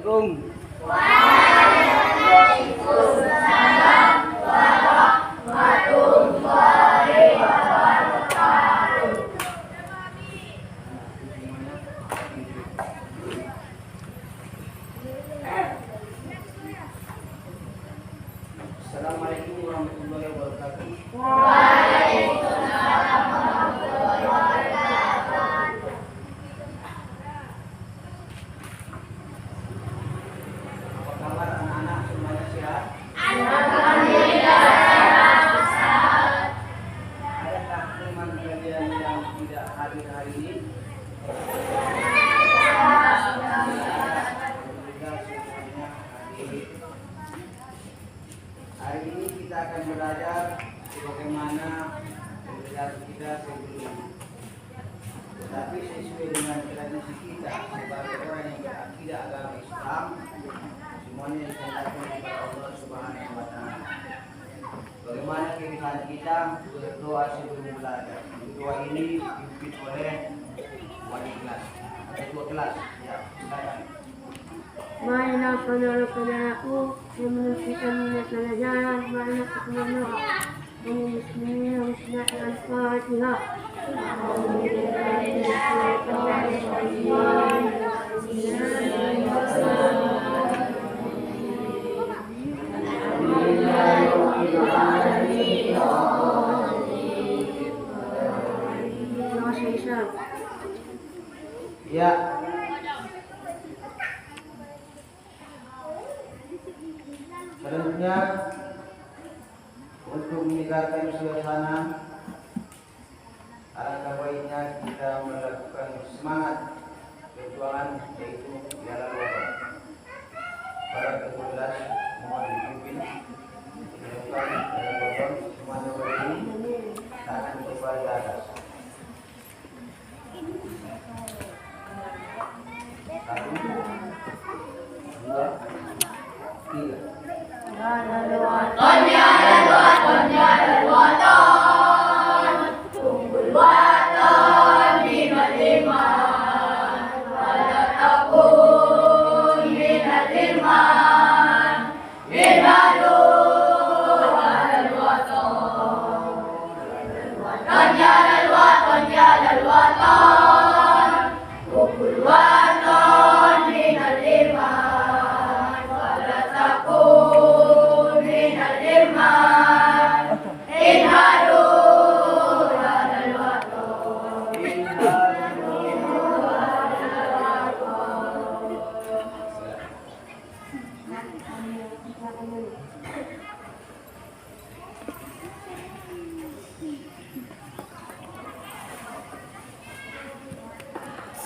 Assalamualaikum. Assalamualaikum warahmatullahi wabarakatuh. Apa kabar anak-anak semuanya sehat? Adakah teman kalian yang tidak hadir hari ini? Alhamdulillah semuanya hadir. Hari ini kita akan belajar bagaimana pembelajaran kita sebelumnya. Tetapi sesuai dengan tradisi kita sebagai orang yang berakidah agama Islam, semuanya dihendakkan kepada Allah Subhanahu wa Ta'ala. Bagaimana kebiasaan kita berdoa sebelum belajar? Doa ini dipimpin oleh wali kelas. Ada 2 kelas. Ya, silakan. Marilah saudara-saudaraku yang menunjukkan minat pelajaran, marilah kita berdoa. Bismillahirrahmanirrahim. Ya. Selanjutnya untuk meningkatkan suasana, alangkah baiknya kita melakukan semangat perjuangan, yaitu jalan wabah. Para ke-12 mohon dipimpin dilakukan jalan wabah, semuanya berdiri, tangan kembali ke atas. 1, 2, 3.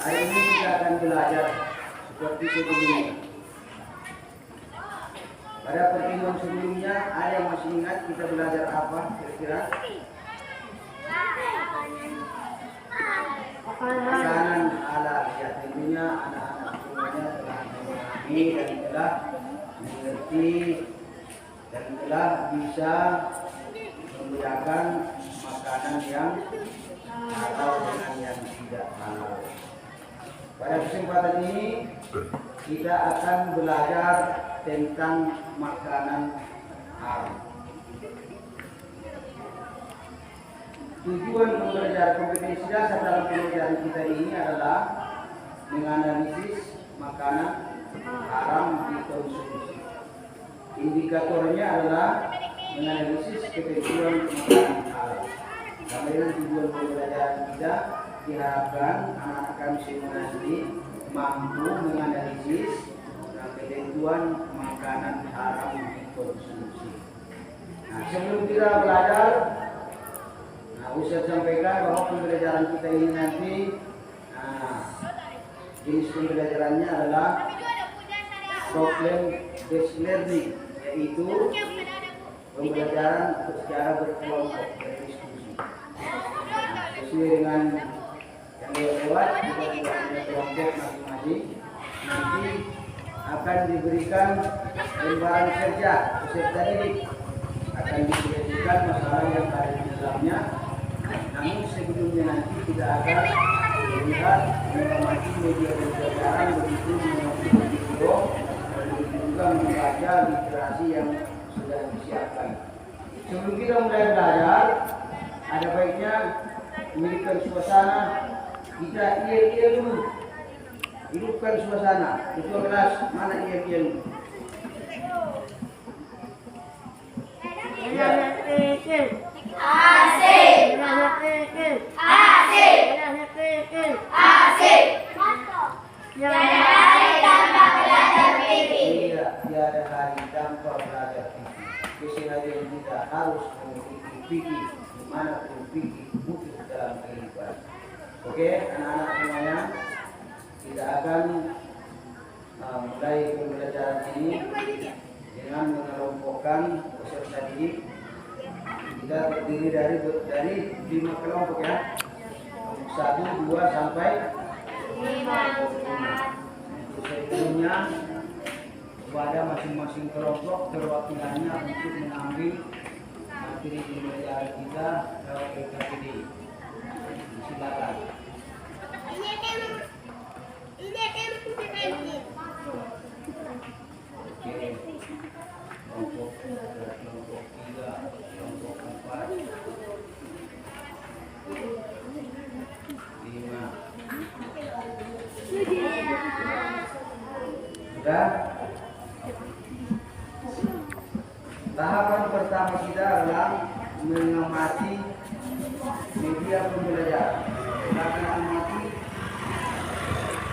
Hari ini kita akan belajar seperti sebelumnya. Pada pertemuan sebelumnya, ada yang masih ingat kita belajar apa kira-kira? Makanan halal. Ya, tentunya anak-anak semuanya telah memahami dan telah mengerti dan telah bisa membedakan makanan yang halal dengan yang tidak halal. Pada kesempatan ini kita akan belajar tentang makanan haram. Tujuan pembelajaran kompetensi dasar dalam pembelajaran kita ini adalah menganalisis makanan haram dikonsumsi. Indikatornya adalah menganalisis ketentuan makanan halal. Karena tujuan pembelajaran kita diharapkan anak-anak kami semua nanti mampu menganalisis ketentuan makanan haram dikonsumsi. Nah, sebelum kita belajar, Ustaz sampaikan bahwa pembelajaran kita ini nanti jenis pembelajarannya adalah problem based learning, yaitu pembelajaran secara berkelompok dan diskusi. Sesuai dengan yang lewat, kita juga punya kelompok masing-masing. Nanti akan diberikan lembaran kerja peserta didik, akan diberikan masalah yang ada di dalamnya. Namun sebelumnya nanti kita akan melihat informasi media pembelajaran begitu video juga membaca literasi yang sudah disiapkan. Sebelum kita mulai belajar, ada baiknya memiliki suasana kita iya dulu. Hidupkan suasana. Ketua kelas mana iya dulu? Ya. Tiada hari tanpa belajar fikih. Keseharian kita harus mengikuti fikih dimanapun fikih butuh dalam kehidupan. Oke, anak-anak semuanya, kita akan mulai pembelajaran ini dengan mengelompokkan peserta didik. Kita terdiri dari 5 kelompok ya. 1, 2 sampai 5. Sebelumnya kepada masing-masing kelompok perwakilannya untuk mengambil materi pembelajaran kita lewat PKPD. Silakan. Oke. Kelompok 3, kelompok 4, 5. Sudah? Tahapan pertama kita adalah mengamati media pembelajaran. Kita akan amati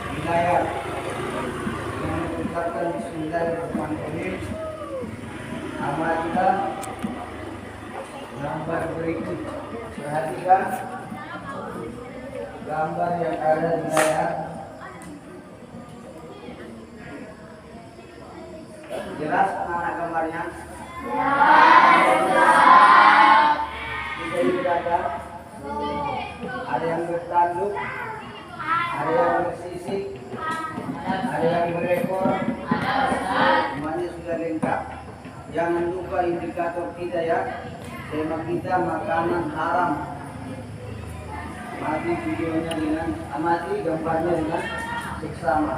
di layar yang menetapkan Bismillahirrahmanirrahim. Amatilah gambar berikut. Perhatikan gambar yang ada di layar. Jelas anak-anak gambarnya? Bisa dibedakan? Ada yang bertanduk, ada yang bersisik, ada yang berekor. Semuanya sudah lengkap. Jangan lupa indikator kita ya. Tema kita makanan haram. Amati videonya amati gambarnya dengan seksama.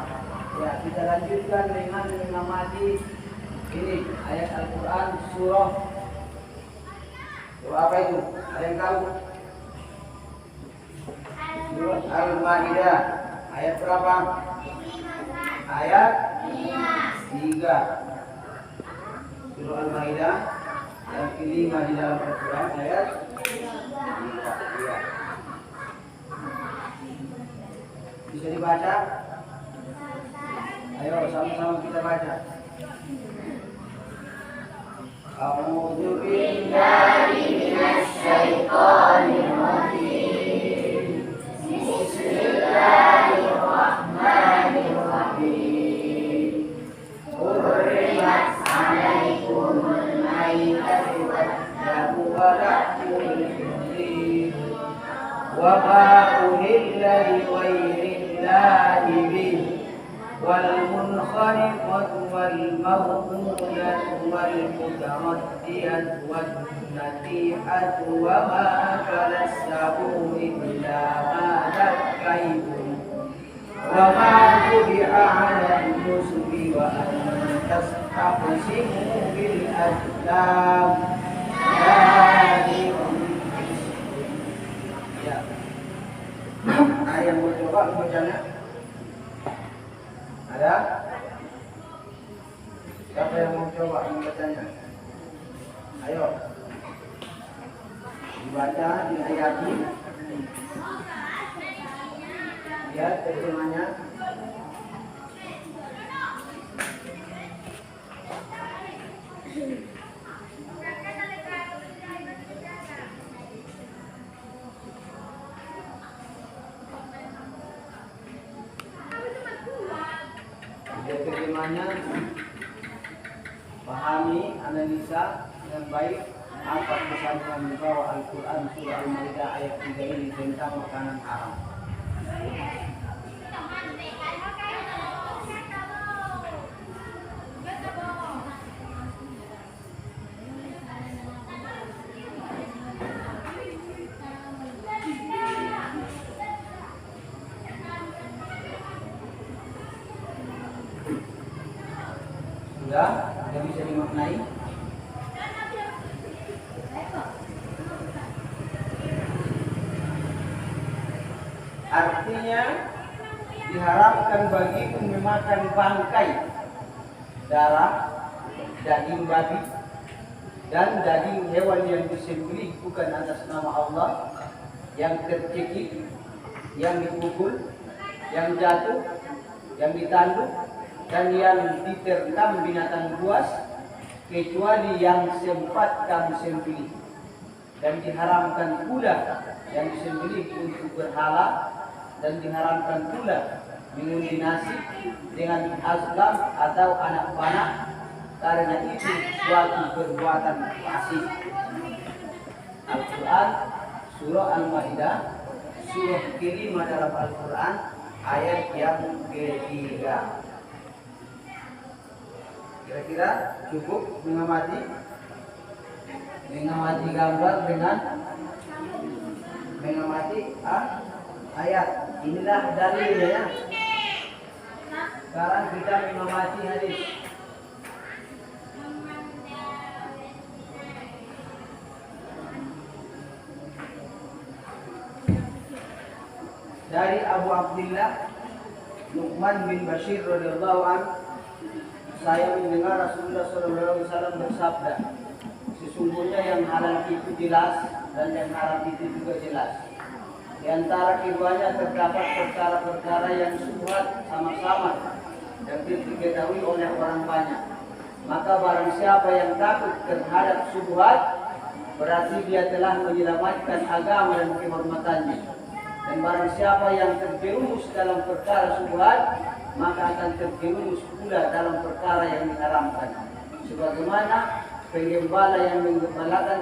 Ya, kita lanjutkan dengan mengamati ini ayat Al-Quran surah apa itu? Ada yang tahu? Surah Al-Ma'idah ayat berapa? Ayat 3. Surah Al-Ma'idah yang kelima di dalam Al-Quran ayat 3. Bisa dibaca? Ayo sama-sama kita baca. A'udzu billahi minasy syaithanir rajim. Bismillahirrahmanirrahim. Hurrimat 'alaikumul maitatu wad-damu wa lahmul khinzir wa ma uhilla li ghairillahi bihi والمنخنقة والموقودة والمتردية والنتيحة وما أكل السبع إلا ما ذكيتم وما ذبح على النسب وأن تستقسموا بالأزلام ذلكم ya. Ada yang mau coba membacanya? Ada? Siapa yang mau coba membacanya? Ayo. Dibaca, diayati. Lihat terjemahnya. Terjemahnya, pahami, analisa dengan baik apa pesan yang membawa Al-Quran surah Al-Maidah ayat 3 ini tentang makanan haram. dimaknai? Artinya diharamkan bagimu memakan bangkai, darah, daging babi, dan daging hewan yang disembelih bukan atas nama Allah, yang tercekik, yang dipukul, yang jatuh, yang ditanduk, dan yang diterkam binatang buas, kecuali yang sempat kamu sembelih. Dan diharamkan pula yang disembelih untuk berhala, dan diharamkan pula mengundi nasi dengan azlam atau anak panah, karena itu suatu perbuatan fasik. Al-Quran Surah Al-Ma'idah surah kelima dalam Al-Quran ayat yang ketiga. Kira-kira cukup mengamati gambar dengan mengamati ayat. Inilah dalilnya. Sekarang kita mengamati hadis. Dari Abu Abdullah Nu'man bin Bashir radhiyallahu anhu, saya mendengar Rasulullah SAW bersabda, sesungguhnya yang halal itu jelas dan yang haram itu juga jelas. Di antara keduanya terdapat perkara-perkara yang syubhat sama-sama dan diketahui oleh orang banyak. Maka barang siapa yang takut terhadap syubhat, berarti dia telah menyelamatkan agama dan kehormatannya. Dan barang siapa yang terjerumus dalam perkara syubhat, maka akan terjerumus pula dalam perkara yang diharamkan. Sebagaimana penggembala yang menggembalakan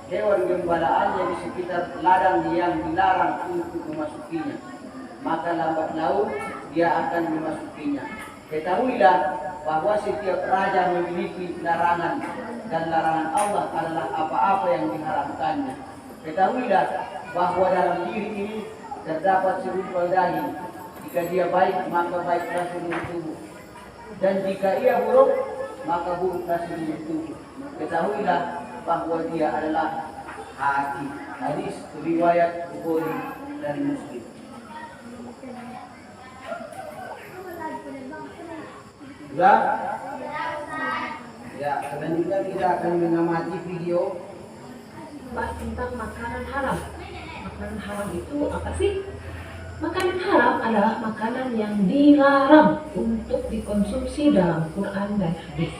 hewan gembalaannya di sekitar ladang yang dilarang untuk memasukinya, maka lambat laun dia akan memasukinya. Ketahuilah bahwa setiap raja memiliki larangan, dan larangan Allah adalah apa-apa yang diharamkannya. Ketahuilah bahwa dalam diri ini terdapat segumpal daging. Jika dia baik, maka baiklah seluruh tubuh, dan jika ia buruk, maka buruklah seluruh tubuh. Ketahuilah bahwa dia adalah hati. Hadis riwayat Bukhari dan Muslim. Sudah? Ya, selanjutnya kita akan mengamati video bahas tentang makanan haram. Makanan haram itu apa sih? Makanan haram adalah makanan yang dilarang untuk dikonsumsi dalam Quran dan hadis.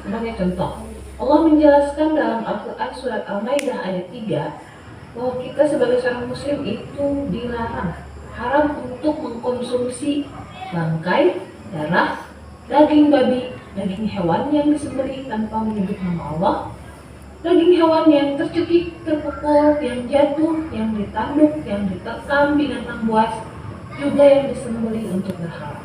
Sebagai contoh, Allah menjelaskan dalam Al-Quran surat Al-Maidah ayat 3 bahwa kita sebagai seorang muslim itu dilarang, haram untuk mengkonsumsi bangkai, darah, daging babi, daging hewan yang disembelih tanpa menyebut nama Allah, daging hewan yang tercekik, terpukul, yang jatuh, yang ditanduk, yang diterkam binatang buas, juga yang disembelih untuk berhala.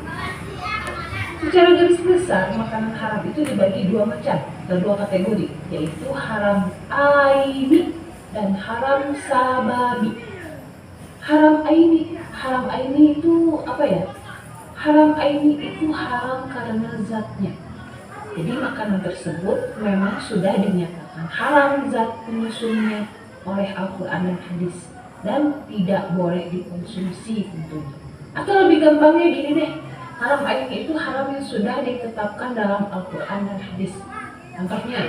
Secara garis besar, makanan haram itu dibagi dua macam, atau dua kategori, yaitu haram aini dan haram sababi. Haram aini itu apa ya? Haram aini itu haram karena zatnya. Jadi makanan tersebut memang sudah dinyatakan haram zat penyusunnya oleh Al-Quran dan hadis, dan tidak boleh dikonsumsi tentunya. Atau lebih gampangnya gini deh, haram aini itu haram yang sudah ditetapkan dalam Al-Quran dan hadis. Contohnya,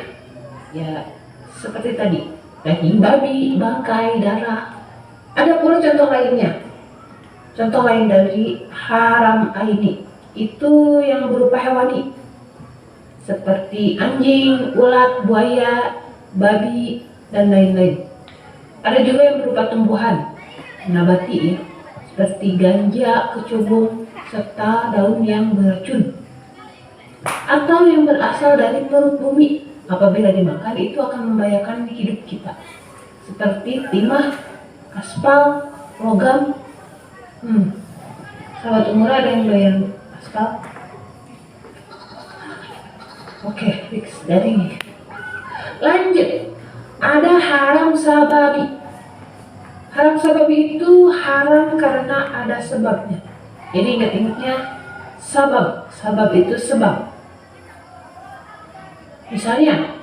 ya seperti tadi, daging babi, bangkai, darah. Ada pula contoh lainnya. Contoh lain dari haram aini itu yang berupa hewani, seperti anjing, ulat, buaya, babi, dan lain-lain. Ada juga yang berupa tumbuhan nabati ya, seperti ganja, kecubung, serta daun yang beracun, atau yang berasal dari perut bumi. Apabila dimakan itu akan membahayakan hidup kita, seperti timah, aspal, logam. Sahabat umur ada yang doyan aspal? Oke, fix dari ini. Lanjut, ada haram sababi. Haram sababi itu haram karena ada sebabnya. Jadi ingat-ingatnya sabab. Sabab itu sebab. Misalnya,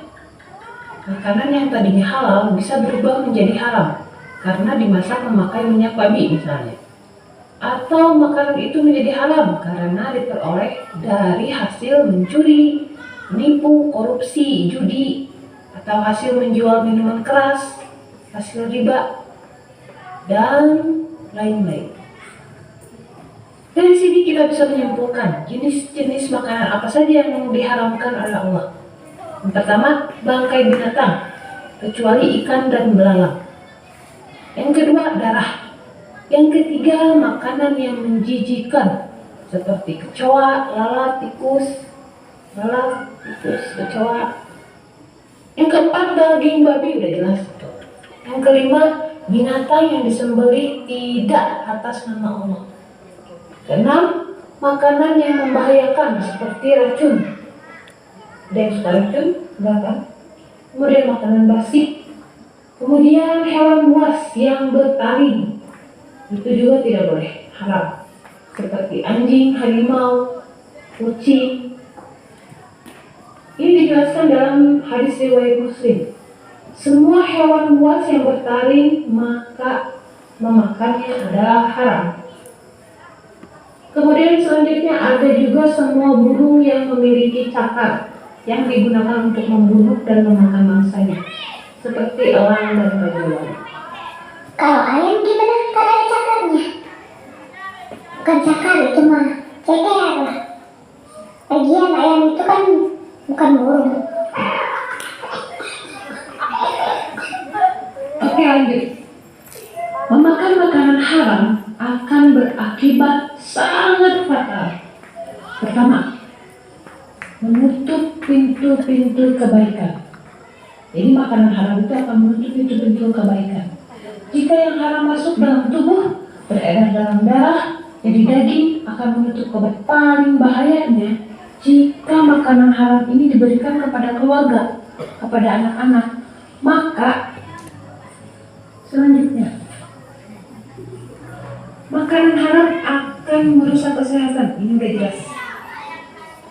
makanan yang tadinya halal bisa berubah menjadi haram karena dimasak memakai minyak babi misalnya. Atau makanan itu menjadi haram karena diperoleh dari hasil mencuri, menipu, korupsi, judi, atau hasil menjual minuman keras, hasil riba, dan lain-lain. Dari sini kita bisa menyimpulkan jenis-jenis makanan apa saja yang diharamkan oleh Allah. Yang pertama, bangkai binatang, kecuali ikan dan belalang. Yang kedua, darah. Yang ketiga, makanan yang menjijikan, seperti kecoa, lalat, tikus, kecoa. Yang keempat, daging babi, udah jelas. Yang kelima, binatang yang disembelih tidak atas nama Allah. Keenam, makanan yang membahayakan seperti racun. Ada yang suka racun? Enggak kan? Kemudian makanan basi. Kemudian hewan buas yang bertaring. Itu juga tidak boleh, haram. Seperti anjing, harimau, kucing. Ini dijelaskan dalam hadis riwayat Muslim. Semua hewan buas yang bertaring maka memakannya adalah haram. Kemudian selanjutnya ada juga semua burung yang memiliki cakar yang digunakan untuk membunuh dan memakan mangsanya, seperti elang dan belalang. Kalau ayam gimana? Kan ada cakarnya. Bukan cakar, itu mah ceker lah. Lagian ayam itu kan bukan burung. Oke, lanjut. Memakan makanan haram akan berakibat sangat fatal. Pertama, menutup pintu-pintu kebaikan. Jadi makanan haram itu akan menutup pintu-pintu kebaikan. Jika yang haram masuk dalam tubuh, beredar dalam darah, jadi daging akan menutup kebaikan. Paling bahayanya, jika makanan haram ini diberikan kepada keluarga, kepada anak-anak, maka selanjutnya, makanan haram akan merusak kesehatan. Ini udah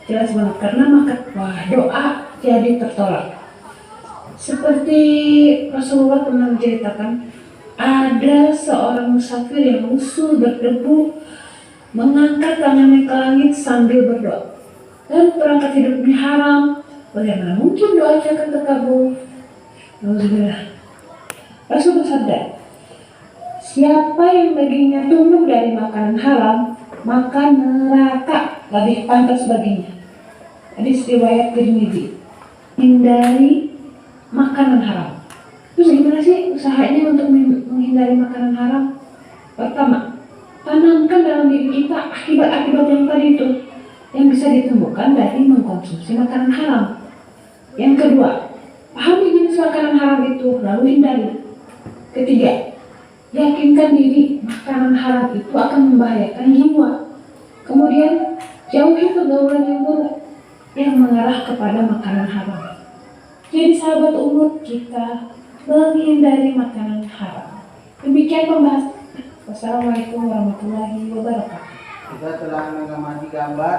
jelas banget, karena doa jadi tertolak. Seperti Rasulullah pernah menceritakan, ada seorang musafir yang usul berdebu mengangkat tangannya ke langit sambil berdoa, dan perangkat hidupnya haram. Bagaimana mungkin doanya akan terkabul? Alhamdulillah. Rasul bersabda, siapa yang dagingnya tumbuh dari makanan haram, maka neraka lebih pantas baginya. Hadis riwayat Tirmidzi. Hindari makanan haram. Terus gimana sih usahanya untuk menghindari makanan haram? Pertama, tanamkan dalam diri kita akibat-akibat yang tadi itu, yang bisa ditemukan dari mengkonsumsi makanan haram. Yang kedua, pahami jenis makanan haram itu, lalu hindari. Ketiga, yakinkan diri makanan haram itu akan membahayakan jiwa. Kemudian, jauhi pergaulan yang buruk yang mengarah kepada makanan haram. Jadi sahabat umur, kita menghindari makanan haram. Demikian pembahasan. Wassalamualaikum warahmatullahi wabarakatuh. Kita telah mengamati gambar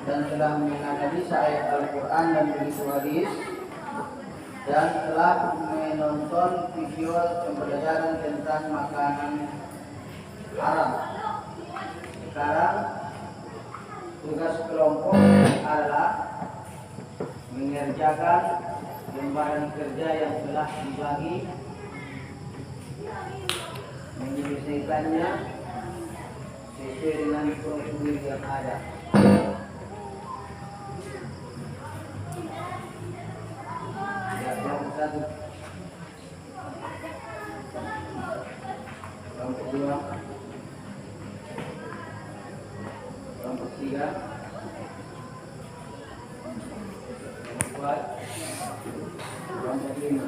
dan telah menganalisa ayat Al-Quran dan begitu hadis, dan telah menonton video pembelajaran tentang makanan haram. Sekarang tugas kelompok adalah mengerjakan lembaran kerja yang telah dibagi, menyelesaikannya sesuai dengan prosedur yang ada. Kelompok satu, kelompok dua, kelompok tiga, kelompok empat, kelompok lima.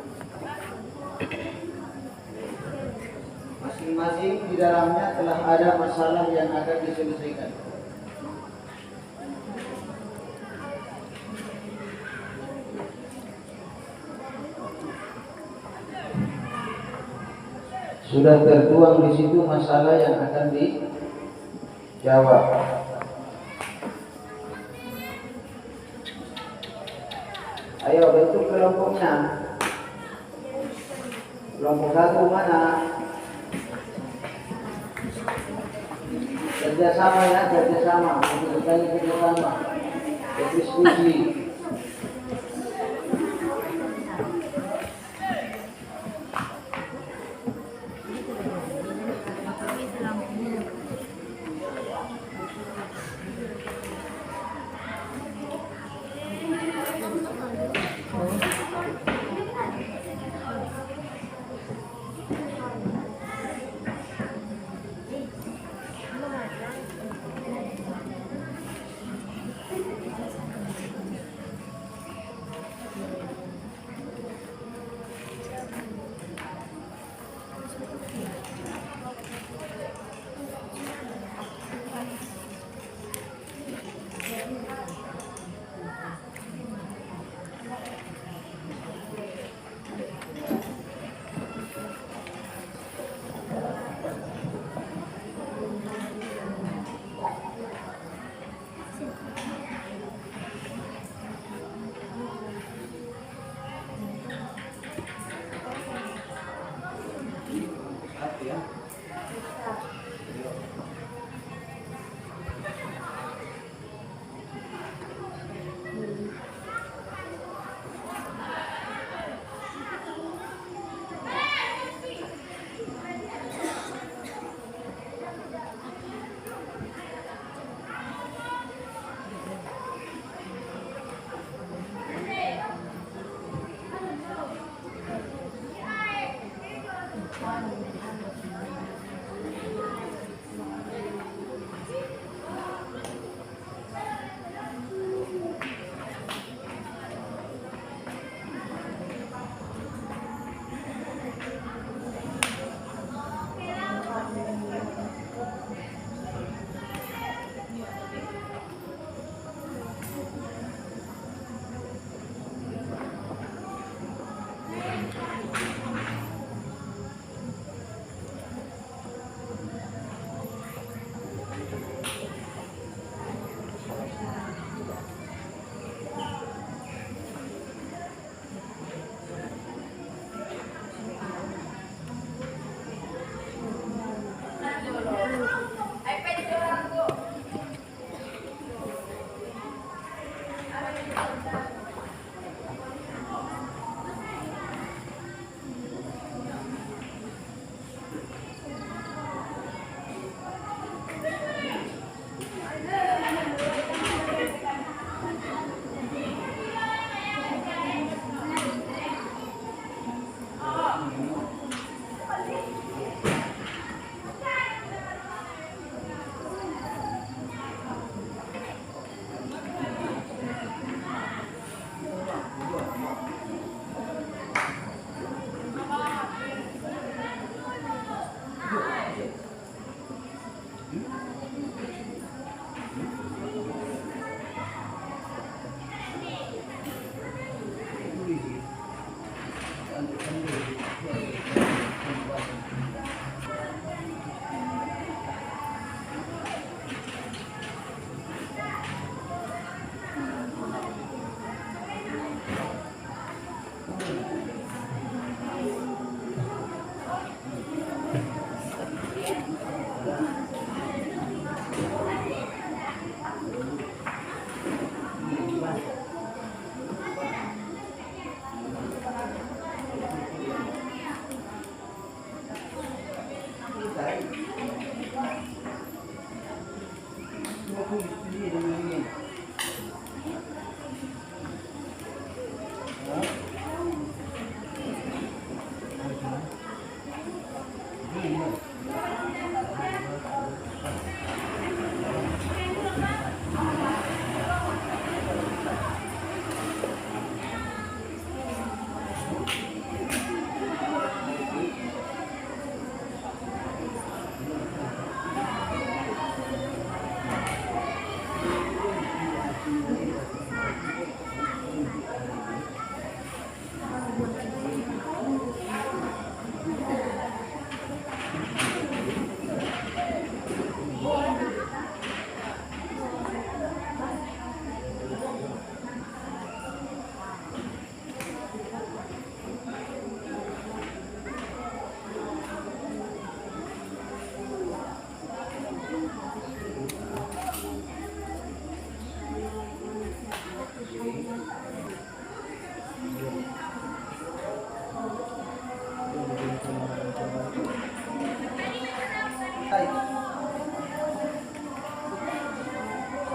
Masing-masing di dalamnya telah ada masalah yang akan diselesaikan. Sudah tertuang di situ masalah yang akan dijawab. Ayo bentuk kelompoknya. Kelompok 1 mana? Kerjasama ya, kerjasama. Untuk sekali kerjasama. Berdiskusi.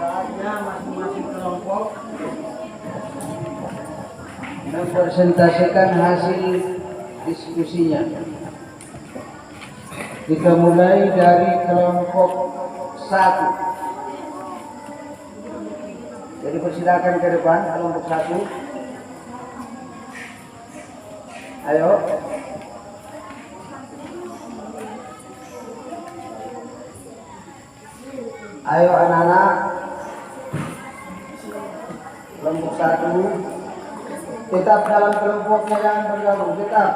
Saatnya masing-masing kelompok mempresentasikan hasil diskusinya. Kita mulai dari kelompok 1. Jadi persilakan ke depan kelompok 1. Ayo. Ayo anak-anak. Kelompok 1. Tetap dalam kelompoknya, jangan bergabung. Tetap.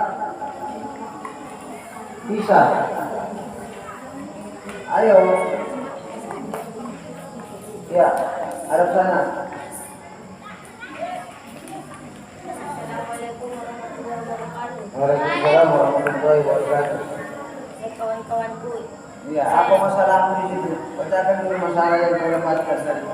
Bisa. Ayo. Ya, hadap sana. Waalaikumsalam warahmatullahi wabarakatuh. Kawan-kawanku, Iya, apa masalahmu di situ? Bacakan dulu masalah yang kau dapatkan tadi.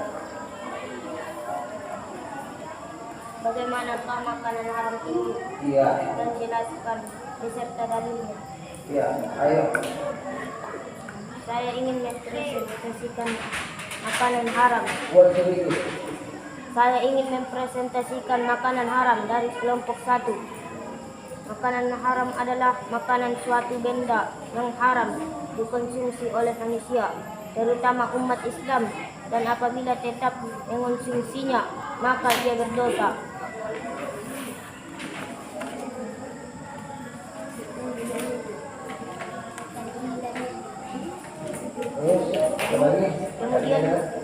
bagaimanakah makanan haram itu? Iya, Dan jelaskan beserta dalilnya. iya. Ayo. Saya ingin mempresentasikan makanan haram. Buat sedikit. Saya ingin mempresentasikan makanan haram dari kelompok 1. Makanan haram adalah makanan suatu benda yang haram dikonsumsi oleh manusia, terutama umat Islam, dan apabila tetap mengonsumsinya, maka ia berdosa. Terus, lagi.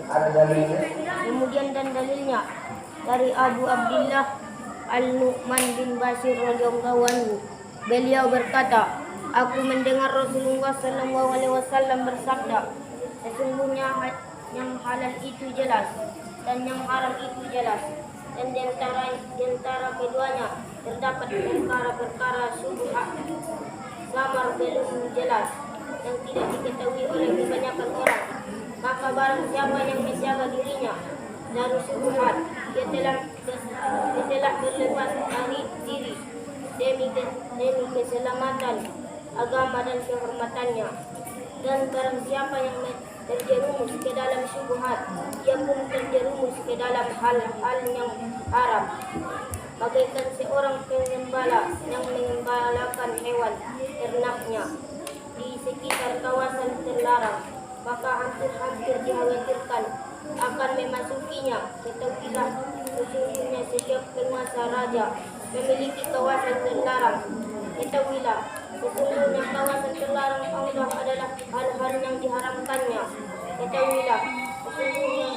Ada dalilnya. Kemudian dan dalilnya dari Abu Abdullah Al-Nu'man bin Bashir radhiyallahu anhu. Beliau berkata, aku mendengar Rasulullah sallallahu alaihi wasallam bersabda, sesungguhnya yang halal itu jelas dan yang haram itu jelas, dan di antara keduanya terdapat perkara-perkara syubhat samar belum jelas yang tidak diketahui oleh kebanyakan orang. Maka barang siapa yang menjaga dirinya dari syubhat, dia telah berlepas dari diri demi keselamatan agama dan kehormatannya. Dan barang siapa yang terjerumus ke dalam syubhat, dia pun terjerumus ke dalam hal-hal yang haram, bagaikan seorang pengembala yang mengembalakan hewan ternaknya di sekitar kawasan terlarang, maka hampir-hampir dikhawatirkan akan memasukinya. Ketahuilah, sesungguhnya setiap penguasa raja memiliki kawasan terlarang. Ketahuilah, sesungguhnya kawasan terlarang Allah adalah hal-hal yang diharamkannya. Ketahuilah, sesungguhnya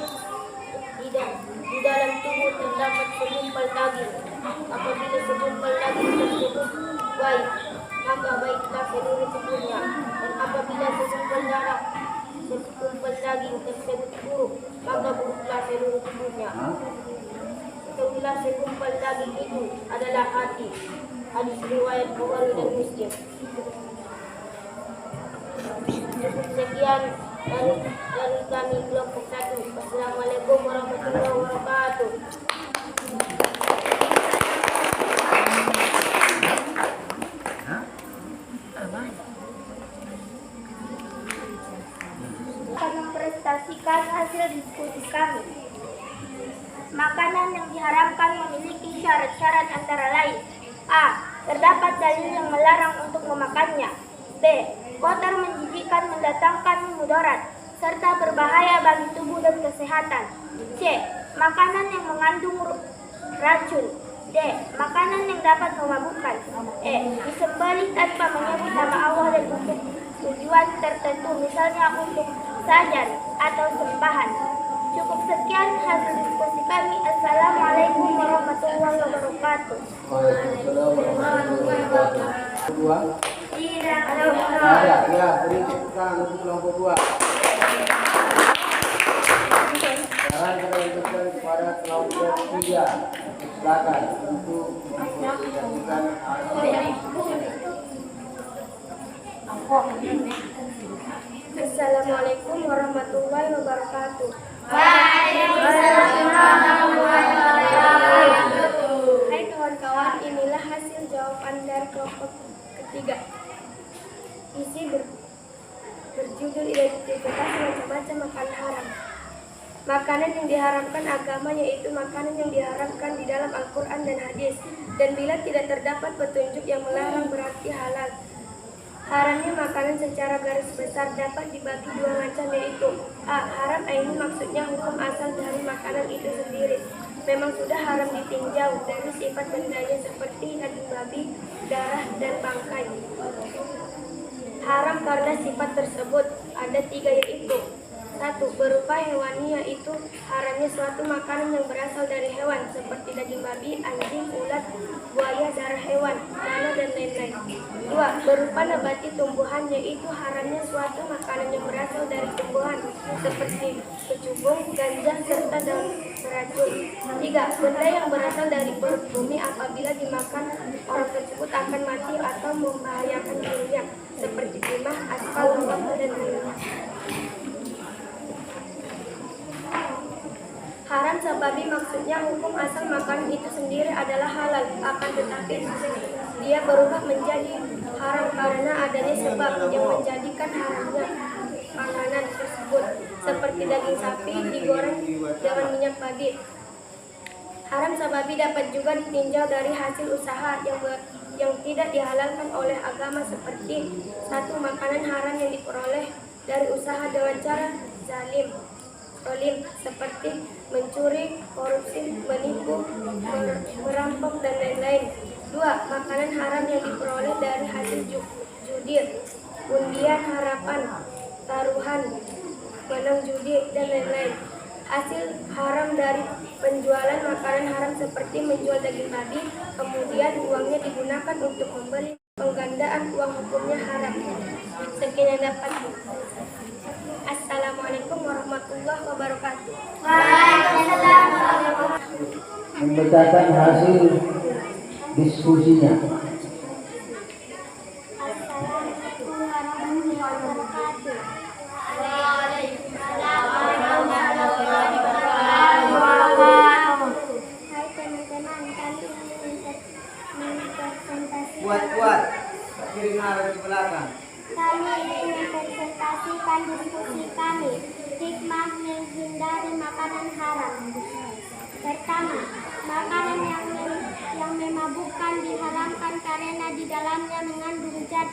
di dalam tubuh terdapat segumpal daging. Apabila segumpal daging tersebut baik, maka baiklah seluruh tubuhnya. Dan apabila segumpal daging tersebut buruk, maka buruklah seluruh tubuhnya. Ketahuilah, segumpal daging itu adalah hati. Hadis riwayat Bukhari dan Muslim. Sekian dari kami kelompok 1. Wassalamualaikum warahmatullahi wabarakatuh. Akan mempresentasikan hasil diskusi kami. Makanan yang diharamkan memiliki syarat-syarat antara lain: A. Terdapat dalil yang melarang untuk memakannya. B. Kotor, menjijikkan, mendatangkan mudarat, serta berbahaya bagi tubuh dan kesehatan. C. Makanan yang mengandung racun. D. Makanan yang dapat memabukkan. E. Disembelih tanpa menyebut nama Allah dan untuk tujuan tertentu, misalnya untuk sajan atau sembahan. Cukup sekian hasil diskusi kami. Assalamualaikum warahmatullahi wabarakatuh. Waalaikumsalam warahmatullahi wabarakatuh. Dua. Tidak Ada, ya, beri tepuk tangan untuk kelompok 2. Sekarang kita lanjutkan kepada kelompok 3. Silakan untuk mempresentasikan Assalamualaikum warahmatullahi wabarakatuh. Hai kawan-kawan, inilah hasil jawaban dari kelompok ketiga. Isi berjenis judul identifikasi macam-macam makanan haram. Makanan yang diharamkan agama yaitu makanan yang diharamkan di dalam Al-Quran dan hadis. Dan bila tidak terdapat petunjuk yang melarang berarti halal. Haramnya makanan secara garis besar dapat dibagi dua macam yaitu A. Haram aini maksudnya hukum asal dari makanan itu sendiri. Memang sudah haram ditinjau dari sifat bendanya seperti daging babi, darah, dan bangkai. Haram karena sifat tersebut ada tiga yaitu 1. Berupa hewani yaitu haramnya suatu makanan yang berasal dari hewan seperti daging babi, anjing, ulat, buaya, darah hewan, tanah, dan lain-lain. 2. Berupa nabati tumbuhan yaitu haramnya suatu makanan yang berasal dari tumbuhan seperti kecubung, ganja, serta daun beracun. 3. Benda yang berasal dari perut bumi apabila dimakan orang tersebut akan mati atau membahayakan dirinya seperti timah, aspal, lembab, dan lain-lain. Haram sababi maksudnya hukum asal makanan itu sendiri adalah halal, akan tetapi dia berubah menjadi haram karena adanya sebab yang menjadikan haramnya makanan tersebut, seperti daging sapi digoreng dengan minyak babi. Haram sababi dapat juga ditinjau dari hasil usaha yang tidak dihalalkan oleh agama seperti 1. Makanan haram yang diperoleh dari usaha dengan cara zalim seperti mencuri, korupsi, menipu, merampok, dan lain-lain. 2. Makanan haram yang diperoleh dari hasil judi, undian harapan, taruhan, menang judi, dan lain-lain. Hasil haram dari penjualan makanan haram seperti menjual daging babi, kemudian uangnya digunakan untuk membeli penggandaan uang hukumnya haram. Sekian yang dapat. Assalamualaikum warahmatullahi wabarakatuh. Membacakan hasil diskusinya. Assalamualaikum warahmatullahi wabarakatuh. Hai teman-teman, kami ingin mempresentasikan. Buat. Kiri arah ke belakang. Kami ingin mempresentasikan diskusi kami, hikmah menghindari makanan haram. Pertama, makanan yang memabukkan diharamkan karena di dalamnya mengandung zat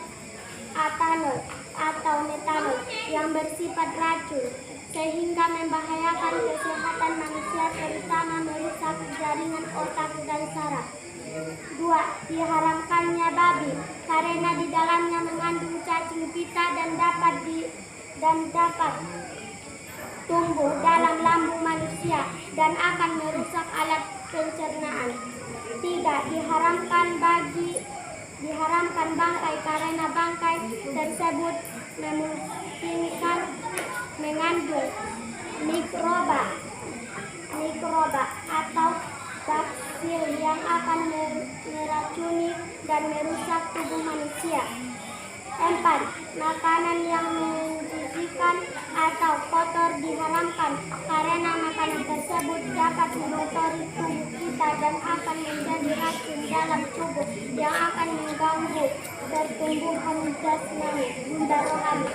etanol atau metanol yang bersifat racun, sehingga membahayakan kesehatan manusia terutama merusak jaringan otak dan saraf. 2. Diharamkannya babi karena di dalamnya mengandung cacing pita dan dapat tumbuh dalam lambung manusia dan akan merusak alat pencernaan. 3. Diharamkan bangkai karena bangkai tersebut memungkinkan mengandung mikroba atau baksil yang akan meracuni dan merusak tubuh manusia. 4. Makanan yang menjijikan atau kotor diharamkan karena makanan tersebut dapat mengotori tubuh kita dan akan menjadi racun dalam tubuh yang akan mengganggu pertumbuhan jasmani dan rohani.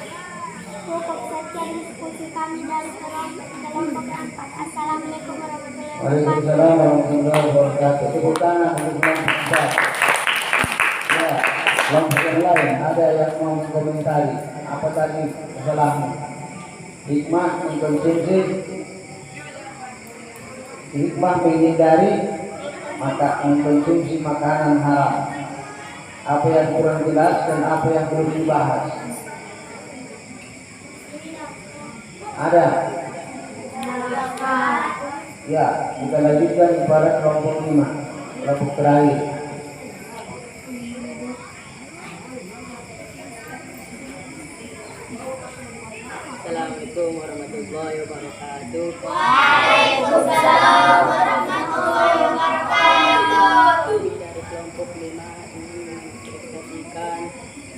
Cukup sekian diskusi kami dari kelompok 4. Assalamualaikum warahmatullahi wabarakatuh. Waalaikumsalam warahmatullahi wabarakatuh. Tepuk tangan untuk kelompok 4. Ya, kelompok yang lain ada yang mau komentari apa tadi kesalahan? Hikmah mengkonsumsi, hikmah menghindari mengkonsumsi makanan haram. Apa yang kurang jelas dan apa yang belum dibahas? Ada? Ya, kita lanjutkan kepada kelompok 5, kelompok terakhir. Assalamualaikum warahmatullahi wabarakatuh. Waalaikumsalam warahmatullahi wabarakatuh. Dari kelompok 5 ingin mempresentasikan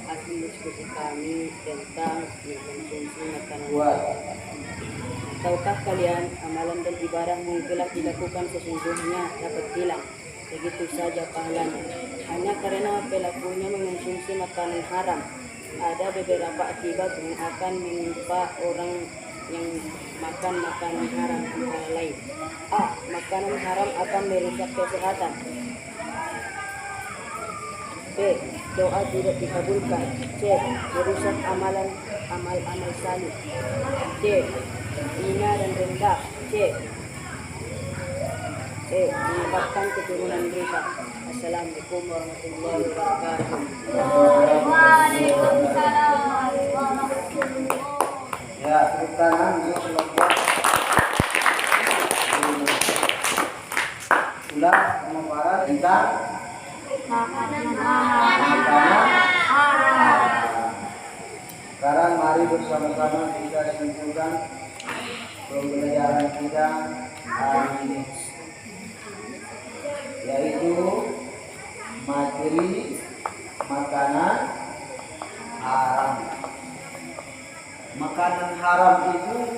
hasil diskusi kami tentang mengkonsumsi makanan haram. Tahukah kalian amalan dan ibadah yang telah dilakukan sesungguhnya dapat hilang begitu saja pahalanya hanya karena pelakunya mengkonsumsi makanan haram. ada beberapa akibat yang akan menimpa orang yang makan makanan haram antara lain. A. Makanan haram akan merusak kesehatan. B. Doa tidak dikabulkan. C. Merusak amal salih. D. Hina dan rendah. C. E. Menyebabkan keturunan rusak. Assalamualaikum warahmatullahi wabarakatuh. Ya, tepuk tangan untuk kelompok. Ulang pemaparan tentang makanan. Sekarang mari bersama-sama kita simpulkan pembelajaran kita hari ini, yaitu materi makanan haram. Makanan haram itu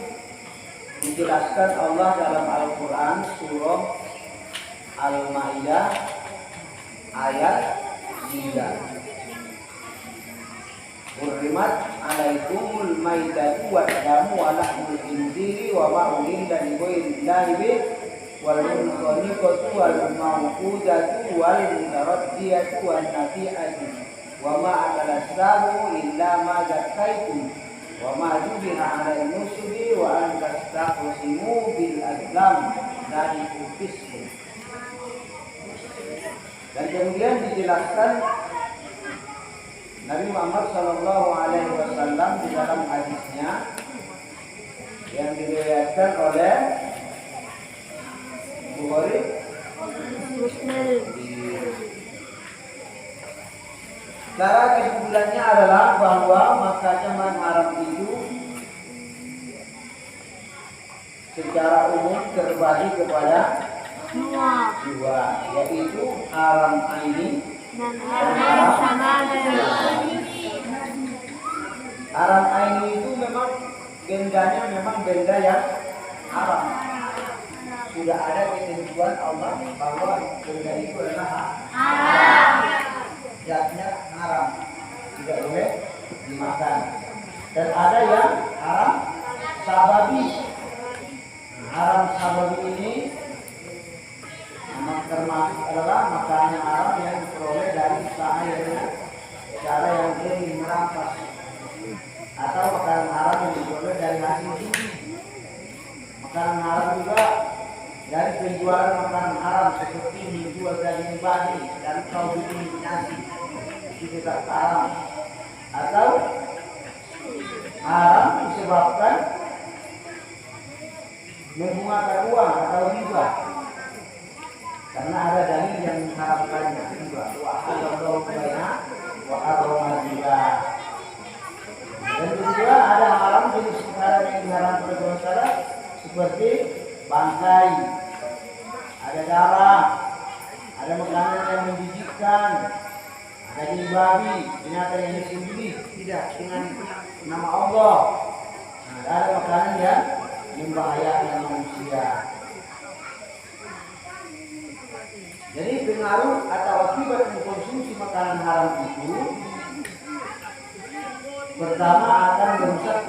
dijelaskan Allah dalam Al-Quran surah Al-Ma'idah ayat 9. Hurrimat alaikumul maitatu wa damu wa lahmul khinziri wa ma uhilla li ghairillahi bih wal munkhaniqatu wal mawqudatu wal mutaraddiyatu wan nafi'atu wa ma akala sabu illa ma zakaitum wa ma jubiha 'ala nusubi wa an tastaqsimu bil azlam dzalikum fisq. Dan kemudian dijelaskan Nabi Muhammad SAW di dalam hadisnya yang diriwayatkan oleh Bukhari cara kesimpulannya adalah bahwa makanan haram itu secara umum terbagi kepada dua, yaitu haram aini dan haram aini itu memang bendanya memang benda yang haram. Sudah ada ketentuan Allah bahwa benda itu adalah haram. Zatnya haram, tidak boleh dimakan. Dan ada yang haram sababi. Haram sababi ini termasuk adalah makanan haram yang diperoleh dari usaha yang cara yang lebih merampas, atau makanan haram yang diperoleh dari hasil judi. Makanan haram juga dari penjualan makanan haram seperti menjual daging babi dan kau bikin nasi, itu juga haram. Atau haram disebabkan menggunakan uang atau riba, karena ada dalil yang mengharamkannya juga. Wa halallahu baina wa harrama riba. Dan juga ada haram jenis makanan yang diharamkan oleh Allah seperti bangkai, ada darah, ada makanan yang menjijikkan, daging babi, binatang yang disembelih tidak dengan nama Allah. Nah, ada makanan yang membahayakan manusia. Jadi pengaruh atau akibat mengkonsumsi makanan haram itu pertama akan merusak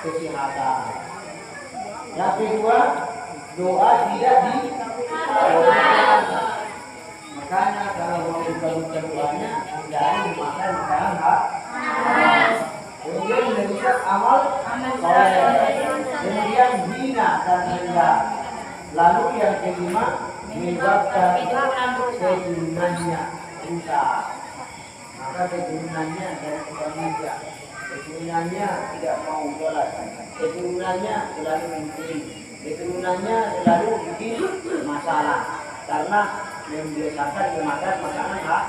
kesehatan. Yang kedua, doa tidak dikabulkan. Makanya kalau mau dikabulkan doanya, hindari makan makanan haram. Kemudian merusak amal soleh. Kemudian hina dan rendah. Lalu yang kelima, menyebabkan keturunannya rusak. Maka keturunannya dari keluarga, keturunannya tidak mau sholat, keturunannya selalu mencuri, keturunannya selalu bikin masalah karena membiasakan memakan makanan haram.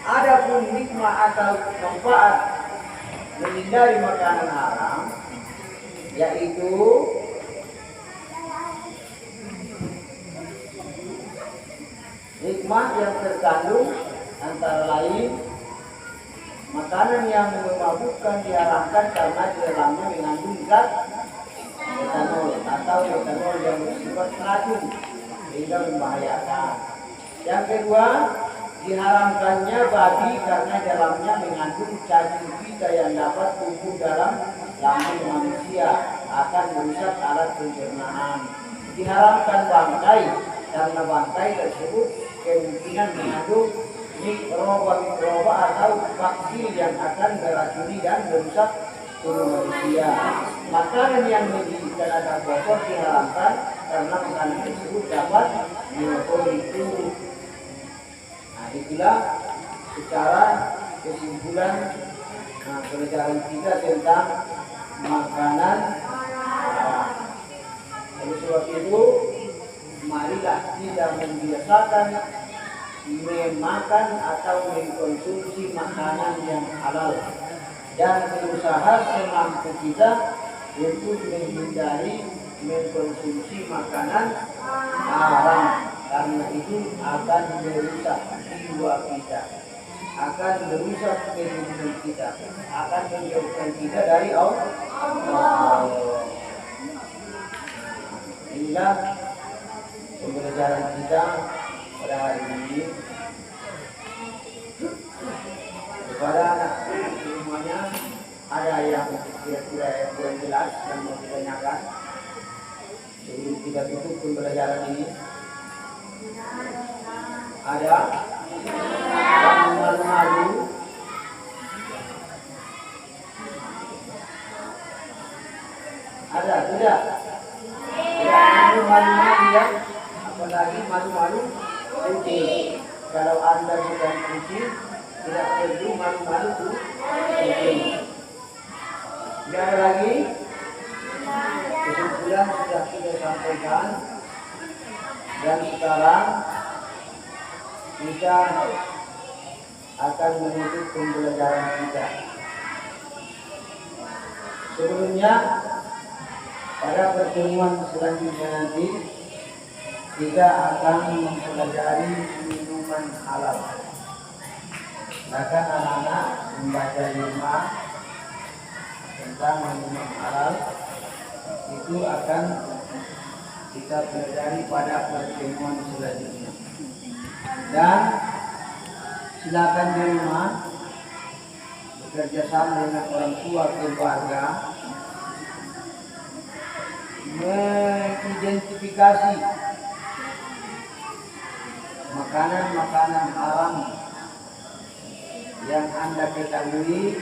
Adapun hikmah atau manfaat menghindari makanan haram, yaitu hikmah yang terkandung antara lain makanan yang memabukkan diharamkan karena di dalamnya mengandung zat etanol atau etanol yang bersifat racun sehingga membahayakan. Yang kedua, Diharamkannya babi karena dalamnya mengandung cacing pita yang dapat tumbuh dalam lambung manusia, akan merusak alat pencernaan. Diharamkan bangkai karena bangkai tersebut kemungkinan mengandung mikroba atau bakteri yang akan meracuni dan merusak tubuh manusia. Makanan yang memiliki kandungan kotor diharamkan karena makanan tersebut dapat mengotori tubuh. Nah, itulah secara kesimpulan pelajaran kita tentang makanan haram. Oleh sebab itu, marilah kita membiasakan memakan atau mengkonsumsi makanan yang halal dan berusaha semampu kita untuk menghindari mengkonsumsi makanan haram, karena itu akan merusak jiwa kita, akan merusak kehidupan kita, akan menjauhkan kita dari Allah. Inilah pembelajaran kita pada hari ini. Kepada anak semuanya, ada yang kira-kira yang kurang jelas yang mau ditanyakan sebelum kita tutup pembelajaran ini? Ada yang malu-malu? Ada? Tidak? Tidak malu-malu ya? Apalagi malu-malu kucing. Kalau Anda bukan kucing, tidak perlu malu-malu kucing. Tidak ada lagi? Kesimpulan sudah kita sampaikan. Dan sekarang kita akan menutup pembelajaran kita. Sebelumnya, pada pertemuan selanjutnya nanti kita akan mempelajari minuman halal. Maka anak-anak membaca 5 tentang minuman halal itu akan kita pelajari pada pertemuan selanjutnya. Dan silakan di rumah bekerja sama dengan orang tua keluarga mengidentifikasi makanan-makanan haram yang Anda ketahui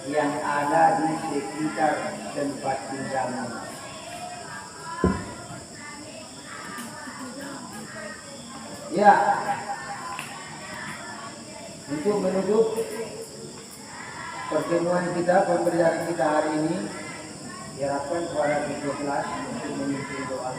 yang ada di sekitar tempat tinggalmu. Ya, untuk menutup pertemuan kita, pembelajaran kita hari ini, diharapkan kepada kedua kelas untuk memimpin doa.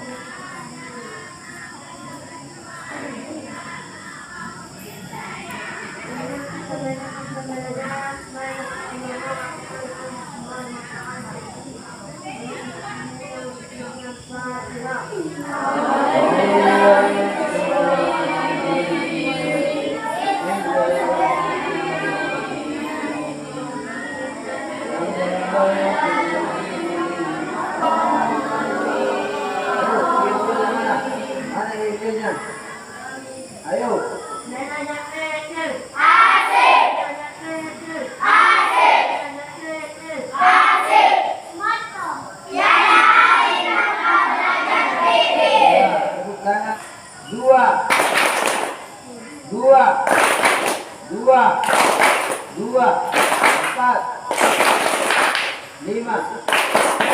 Ayo. Dua, 4, 5.